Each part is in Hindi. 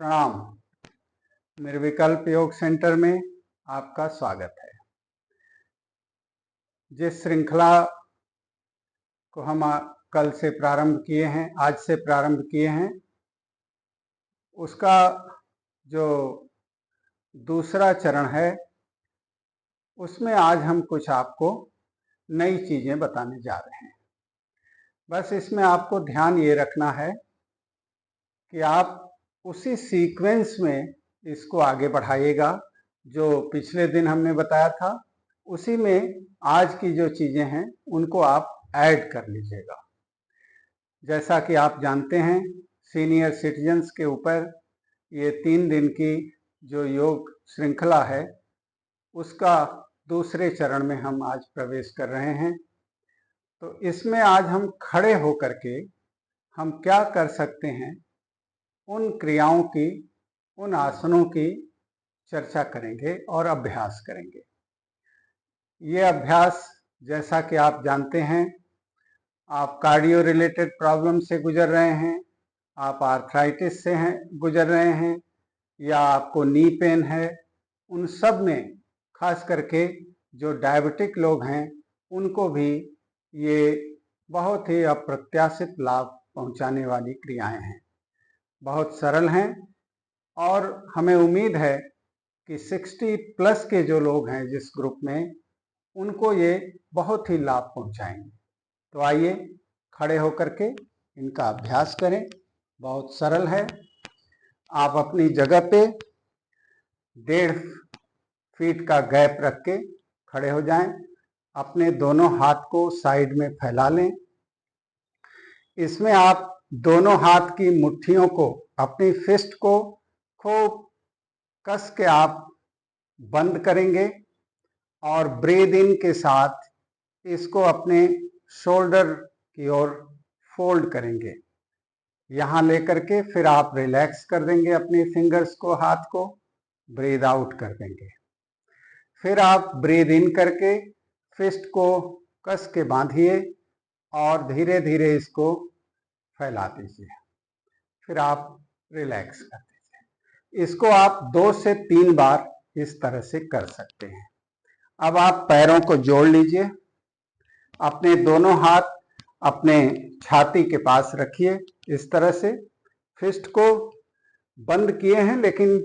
प्रणाम। निर्विकल्प योग सेंटर में आपका स्वागत है। जिस श्रृंखला को हम कल से प्रारंभ किए हैं, आज से प्रारंभ किए हैं, उसका जो दूसरा चरण है उसमें आज हम कुछ आपको नई चीजें बताने जा रहे हैं। बस इसमें आपको ध्यान ये रखना है कि आप उसी सीक्वेंस में इसको आगे बढ़ाइएगा जो पिछले दिन हमने बताया था। उसी में आज की जो चीजें हैं उनको आप ऐड कर लीजिएगा। जैसा कि आप जानते हैं, सीनियर सिटीजन्स के ऊपर ये 3 दिन की जो योग श्रृंखला है उसका दूसरे चरण में हम आज प्रवेश कर रहे हैं। तो इसमें आज हम खड़े होकर के हम क्या कर सकते हैं, उन क्रियाओं की, उन आसनों की चर्चा करेंगे और अभ्यास करेंगे। ये अभ्यास, जैसा कि आप जानते हैं, आप कार्डियो रिलेटेड प्रॉब्लम से गुजर रहे हैं, आप आर्थराइटिस से गुजर रहे हैं, या आपको नी पेन है, उन सब में खास करके जो डायबिटिक लोग हैं उनको भी ये बहुत ही अप्रत्याशित लाभ पहुंचाने वाली क्रियाएं हैं। बहुत सरल हैं और हमें उम्मीद है कि 60+ के जो लोग हैं जिस ग्रुप में, उनको ये बहुत ही लाभ पहुंचाएंगे। तो आइए खड़े होकर के इनका अभ्यास करें। बहुत सरल है। आप अपनी जगह पे 1.5 फीट का गैप रख के खड़े हो जाएं। अपने दोनों हाथ को साइड में फैला लें। इसमें आप दोनों हाथ की मुट्ठियों को, अपनी फिस्ट को खूब कस के आप बंद करेंगे और ब्रीद इन के साथ इसको अपने शोल्डर की ओर फोल्ड करेंगे। यहाँ लेकर के फिर आप रिलैक्स कर देंगे अपने फिंगर्स को, हाथ को, ब्रीद आउट कर देंगे। फिर आप ब्रीद इन करके फिस्ट को कस के बांधिए और धीरे धीरे इसको फैला दीजिए। फिर आप रिलैक्स कर दीजिए। इसको आप 2 से 3 बार इस तरह से कर सकते हैं। अब आप पैरों को जोड़ लीजिए। अपने दोनों हाथ अपने छाती के पास रखिए। इस तरह से फिस्ट को बंद किए हैं लेकिन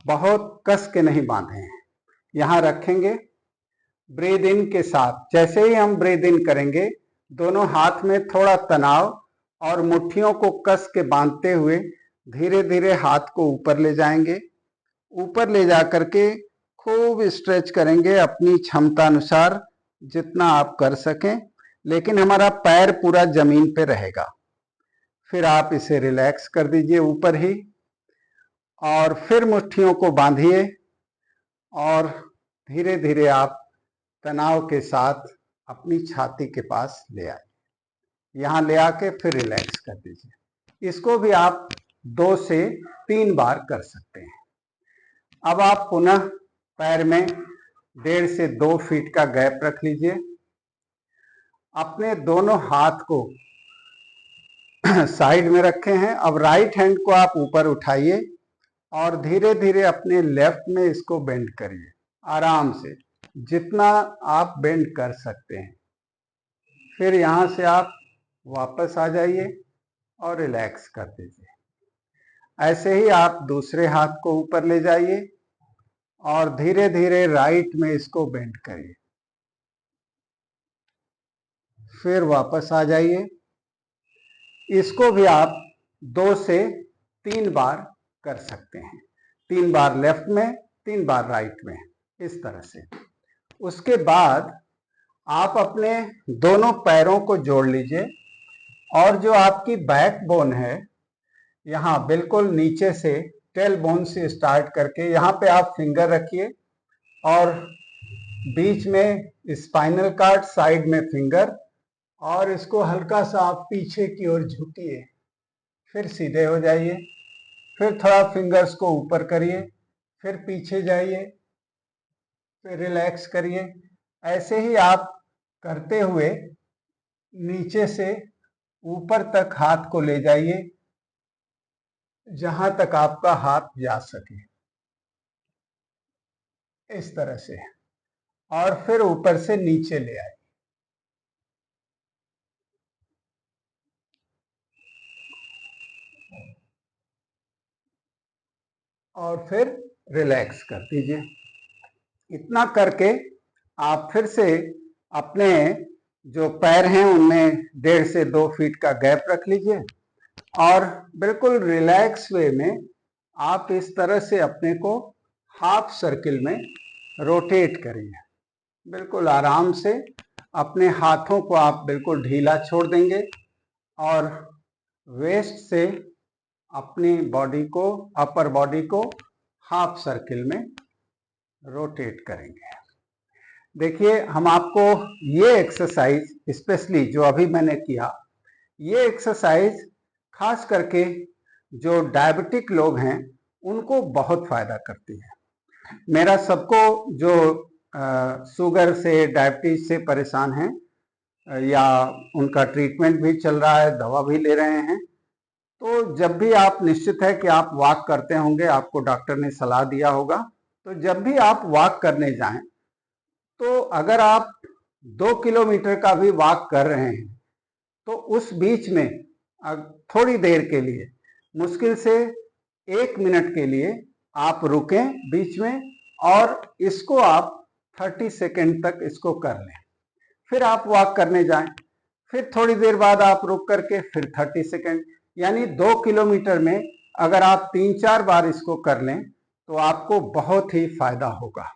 बहुत कस के नहीं बांधे हैं। यहाँ रखेंगे। ब्रीद इन के साथ जैसे ही हम ब्रीद इन करेंगे, दोनों हाथ में थोड़ा तनाव और मुट्ठियों को कस के बांधते हुए धीरे धीरे हाथ को ऊपर ले जाएंगे। ऊपर ले जा करके खूब स्ट्रेच करेंगे अपनी क्षमता अनुसार, जितना आप कर सकें, लेकिन हमारा पैर पूरा जमीन पे रहेगा। फिर आप इसे रिलैक्स कर दीजिए ऊपर ही, और फिर मुट्ठियों को बांधिए और धीरे धीरे आप तनाव के साथ अपनी छाती के पास ले आए। यहाँ ले आके फिर रिलैक्स कर दीजिए। इसको भी आप 2 से 3 बार कर सकते हैं। अब आप पुनः पैर में 1.5 से 2 फीट का गैप रख लीजिए। अपने दोनों हाथ को साइड में रखे हैं। अब राइट हैंड को आप ऊपर उठाइए और धीरे धीरे अपने लेफ्ट में इसको बेंड करिए, आराम से, जितना आप बेंड कर सकते हैं। फिर यहाँ से आप वापस आ जाइए और रिलैक्स कर दीजिए। ऐसे ही आप दूसरे हाथ को ऊपर ले जाइए और धीरे धीरे राइट में इसको बेंड करिए। फिर वापस आ जाइए। इसको भी आप 2 से 3 बार कर सकते हैं। 3 बार लेफ्ट में, 3 बार राइट में, इस तरह से। उसके बाद आप अपने दोनों पैरों को जोड़ लीजिए और जो आपकी बैक बोन है, यहाँ बिल्कुल नीचे से टेल बोन से स्टार्ट करके यहाँ पे आप फिंगर रखिए और बीच में स्पाइनल कार्ड, साइड में फिंगर, और इसको हल्का सा आप पीछे की ओर झुकिए। फिर सीधे हो जाइए। फिर थोड़ा फिंगर्स को ऊपर करिए, फिर पीछे जाइए, फिर रिलैक्स करिए। ऐसे ही आप करते हुए नीचे से ऊपर तक हाथ को ले जाइए जहां तक आपका हाथ जा सके, इस तरह से, और फिर ऊपर से नीचे ले आए। और फिर रिलैक्स कर दीजिए। इतना करके आप फिर से अपने जो पैर हैं उनमें 1.5 से 2 फीट का गैप रख लीजिए और बिल्कुल रिलैक्स वे में आप इस तरह से अपने को हाफ सर्किल में रोटेट करिए। बिल्कुल आराम से अपने हाथों को आप बिल्कुल ढीला छोड़ देंगे और वेस्ट से अपनी बॉडी को, अपर बॉडी को हाफ सर्किल में रोटेट करेंगे। देखिए, हम आपको ये एक्सरसाइज स्पेशली जो अभी मैंने किया, ये एक्सरसाइज खास करके जो डायबिटिक लोग हैं उनको बहुत फायदा करती है। मेरा सबको जो शुगर से, डायबिटीज से परेशान हैं या उनका ट्रीटमेंट भी चल रहा है, दवा भी ले रहे हैं, तो जब भी आप निश्चित है कि आप वॉक करते होंगे, आपको डॉक्टर ने सलाह दिया होगा, तो जब भी आप वॉक करने जाएं तो अगर आप 2 किलोमीटर का भी वॉक कर रहे हैं तो उस बीच में थोड़ी देर के लिए, मुश्किल से 1 मिनट के लिए आप रुकें बीच में और इसको आप 30 सेकेंड तक इसको कर लें। फिर आप वॉक करने जाएं, फिर थोड़ी देर बाद आप रुक करके फिर 30 सेकेंड, यानी 2 किलोमीटर में अगर आप 3-4 बार इसको कर लें तो आपको बहुत ही फायदा होगा।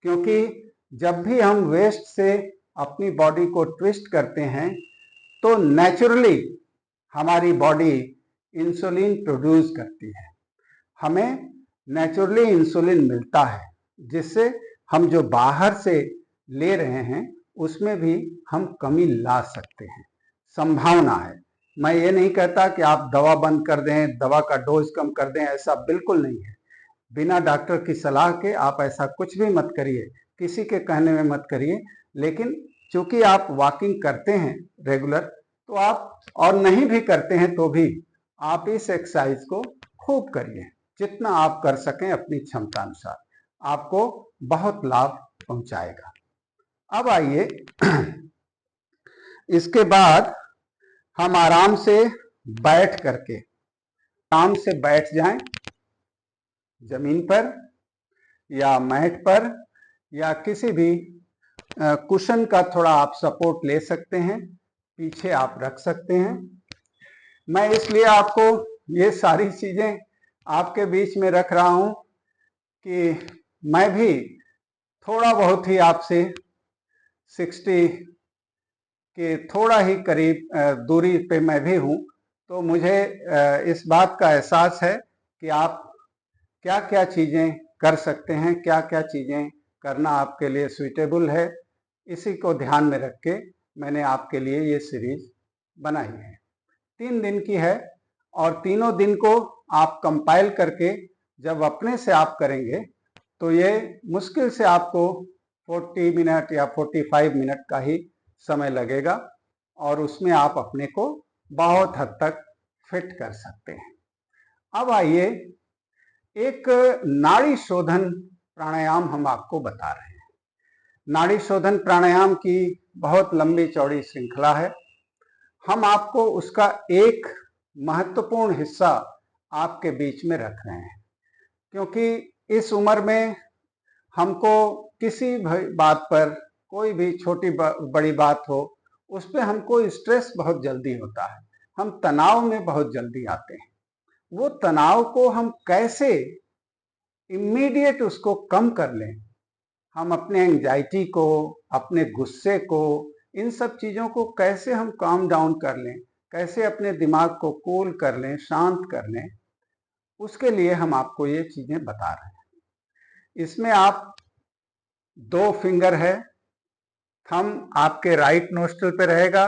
क्योंकि जब भी हम वेस्ट से अपनी बॉडी को ट्विस्ट करते हैं तो नेचुरली हमारी बॉडी इंसुलिन प्रोड्यूस करती है, हमें नेचुरली इंसुलिन मिलता है, जिससे हम जो बाहर से ले रहे हैं उसमें भी हम कमी ला सकते हैं, संभावना है। मैं ये नहीं कहता कि आप दवा बंद कर दें, दवा का डोज कम कर दें, ऐसा बिल्कुल नहीं है। बिना डॉक्टर की सलाह के आप ऐसा कुछ भी मत करिए, किसी के कहने में मत करिए। लेकिन चूंकि आप वॉकिंग करते हैं रेगुलर, तो आप, और नहीं भी करते हैं तो भी आप इस एक्सरसाइज को खूब करिए, जितना आप कर सकें अपनी क्षमता अनुसार, आपको बहुत लाभ पहुंचाएगा। अब आइए इसके बाद हम आराम से बैठ करके, आराम से बैठ जाएं जमीन पर या मैट पर या किसी भी कुशन का थोड़ा आप सपोर्ट ले सकते हैं, पीछे आप रख सकते हैं। मैं इसलिए आपको ये सारी चीजें आपके बीच में रख रहा हूं कि मैं भी थोड़ा बहुत ही आपसे 60 के थोड़ा ही करीब दूरी पे मैं भी हूं, तो मुझे इस बात का एहसास है कि आप क्या क्या चीजें कर सकते हैं, क्या क्या चीजें करना आपके लिए सुइटेबल है। इसी को ध्यान में रख के मैंने आपके लिए ये सीरीज बनाई है। 3 दिन की है और तीनों दिन को आप कंपाइल करके जब अपने से आप करेंगे तो ये मुश्किल से आपको 40 मिनट या 45 मिनट का ही समय लगेगा और उसमें आप अपने को बहुत हद तक फिट कर सकते हैं। अब आइए, एक नाड़ी शोधन प्राणायाम हम आपको बता रहे हैं। नाड़ी शोधन प्राणायाम की बहुत लंबी चौड़ी श्रृंखला है। हम आपको उसका एक महत्वपूर्ण हिस्सा आपके बीच में रख रहे हैं, क्योंकि इस उम्र में हमको किसी भी बात पर, कोई भी छोटी बड़ी बात हो, उस पर हमको स्ट्रेस बहुत जल्दी होता है, हम तनाव में बहुत जल्दी आते हैं। वो तनाव को हम कैसे इमीडिएट उसको कम कर लें, हम अपने एंजाइटी को, अपने गुस्से को, इन सब चीज़ों को कैसे हम काम डाउन कर लें, कैसे अपने दिमाग को कूल कर लें, शांत कर लें, उसके लिए हम आपको ये चीज़ें बता रहे हैं। इसमें आप 2 फिंगर है, थंब आपके राइट नोस्ट्रल पे रहेगा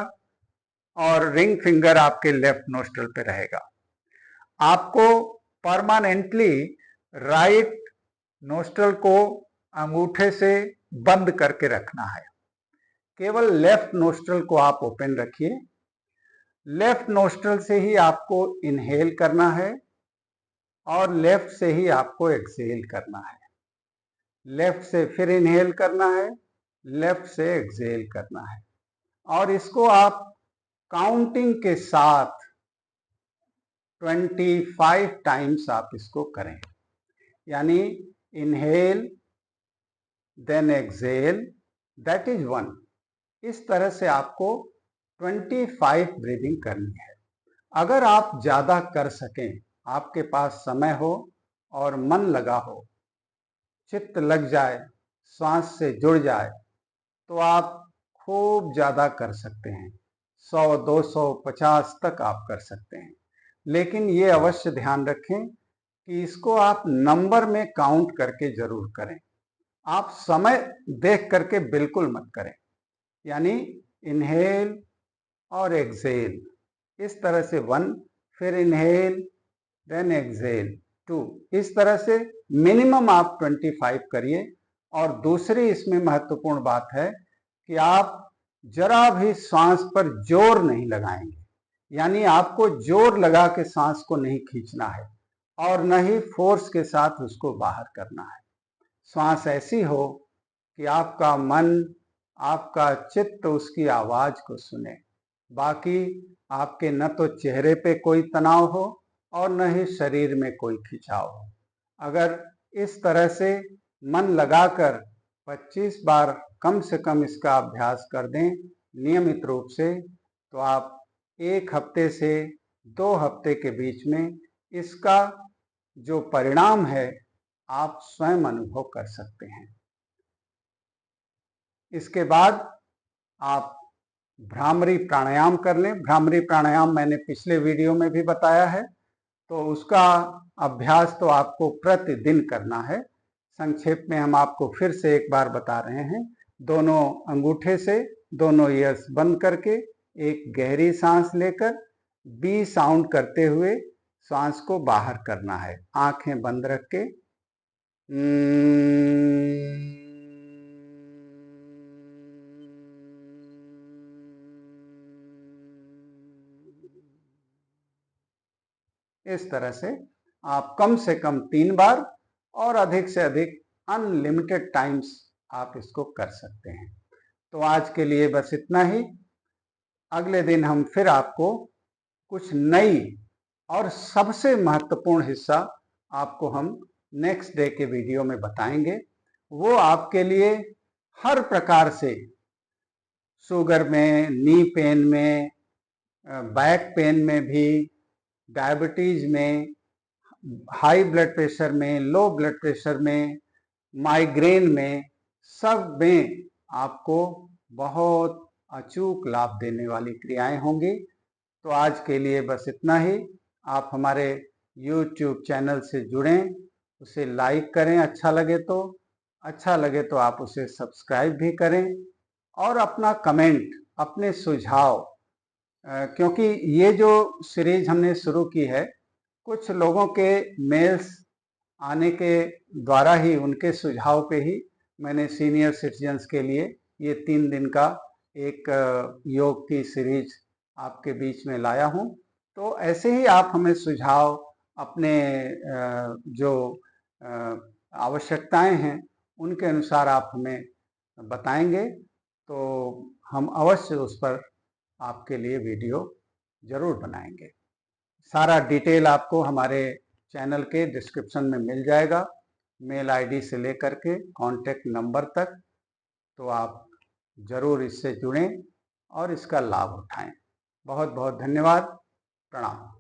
और रिंग फिंगर आपके लेफ्ट नोस्ट्रल पे रहेगा। आपको परमानेंटली राइट नोस्ट्रल को अंगूठे से बंद करके रखना है, केवल लेफ्ट नोस्ट्रल को आप ओपन रखिए। लेफ्ट नोस्ट्रल से ही आपको इनहेल करना है और लेफ्ट से ही आपको एक्सहेल करना है। लेफ्ट से फिर इनहेल करना है, लेफ्ट से एक्सहेल करना है। और इसको आप काउंटिंग के साथ 25 टाइम्स आप इसको करें, यानी inhale then exhale, that is 1। इस तरह से आपको 25 ब्रीदिंग करनी है। अगर आप ज़्यादा कर सकें, आपके पास समय हो और मन लगा हो, चित्त लग जाए, श्वास से जुड़ जाए, तो आप खूब ज़्यादा कर सकते हैं। 100, 200, 50 तक आप कर सकते हैं। लेकिन ये अवश्य ध्यान रखें कि इसको आप नंबर में काउंट करके जरूर करें। आप समय देख करके बिल्कुल मत करें। यानी इनहेल और एक्सहेल, इस तरह से 1, फिर इनहेल देन एक्सहेल 2, इस तरह से मिनिमम आप 25 करिए। और दूसरी इसमें महत्वपूर्ण बात है कि आप जरा भी सांस पर जोर नहीं लगाएंगे, यानी आपको जोर लगा के सांस को नहीं खींचना है और न ही फोर्स के साथ उसको बाहर करना है। श्वास ऐसी हो कि आपका मन, आपका चित्त उसकी आवाज को सुने। बाकी आपके न तो चेहरे पे कोई तनाव हो और न ही शरीर में कोई खिंचाव हो। अगर इस तरह से मन लगाकर 25 बार कम से कम इसका अभ्यास कर दें नियमित रूप से, तो आप 1 हफ्ते से 2 हफ्ते के बीच में इसका जो परिणाम है आप स्वयं अनुभव कर सकते हैं। इसके बाद आप भ्रामरी प्राणायाम कर लें। भ्रामरी प्राणायाम मैंने पिछले वीडियो में भी बताया है, तो उसका अभ्यास तो आपको प्रतिदिन करना है। संक्षेप में हम आपको फिर से एक बार बता रहे हैं। दोनों अंगूठे से दोनों ईयर्स बंद करके एक गहरी सांस लेकर बी साउंड करते हुए सांस को बाहर करना है, आंखें बंद रख के। इस तरह से आप कम से कम 3 बार और अधिक से अधिक अनलिमिटेड टाइम्स आप इसको कर सकते हैं। तो आज के लिए बस इतना ही। अगले दिन हम फिर आपको कुछ नई और सबसे महत्वपूर्ण हिस्सा आपको हम नेक्स्ट डे के वीडियो में बताएंगे। वो आपके लिए हर प्रकार से, शुगर में, नी पेन में, बैक पेन में भी, डायबिटीज में, हाई ब्लड प्रेशर में, लो ब्लड प्रेशर में, माइग्रेन में, सब में आपको बहुत अचूक लाभ देने वाली क्रियाएं होंगी। तो आज के लिए बस इतना ही। आप हमारे YouTube चैनल से जुड़ें, उसे लाइक करें अच्छा लगे तो आप उसे सब्सक्राइब भी करें और अपना कमेंट, अपने सुझाव, क्योंकि ये जो सीरीज हमने शुरू की है, कुछ लोगों के मेल्स आने के द्वारा ही, उनके सुझाव पे ही मैंने सीनियर सिटीजन्स के लिए ये 3 दिन का एक योग की सीरीज आपके बीच में लाया हूँ। तो ऐसे ही आप हमें सुझाव, अपने जो आवश्यकताएं हैं उनके अनुसार आप हमें बताएंगे, तो हम अवश्य उस पर आपके लिए वीडियो जरूर बनाएंगे। सारा डिटेल आपको हमारे चैनल के डिस्क्रिप्शन में मिल जाएगा, मेल आईडी से लेकर के कॉन्टैक्ट नंबर तक। तो आप जरूर इससे जुड़ें और इसका लाभ उठाएं। बहुत बहुत धन्यवाद। प्रणाम।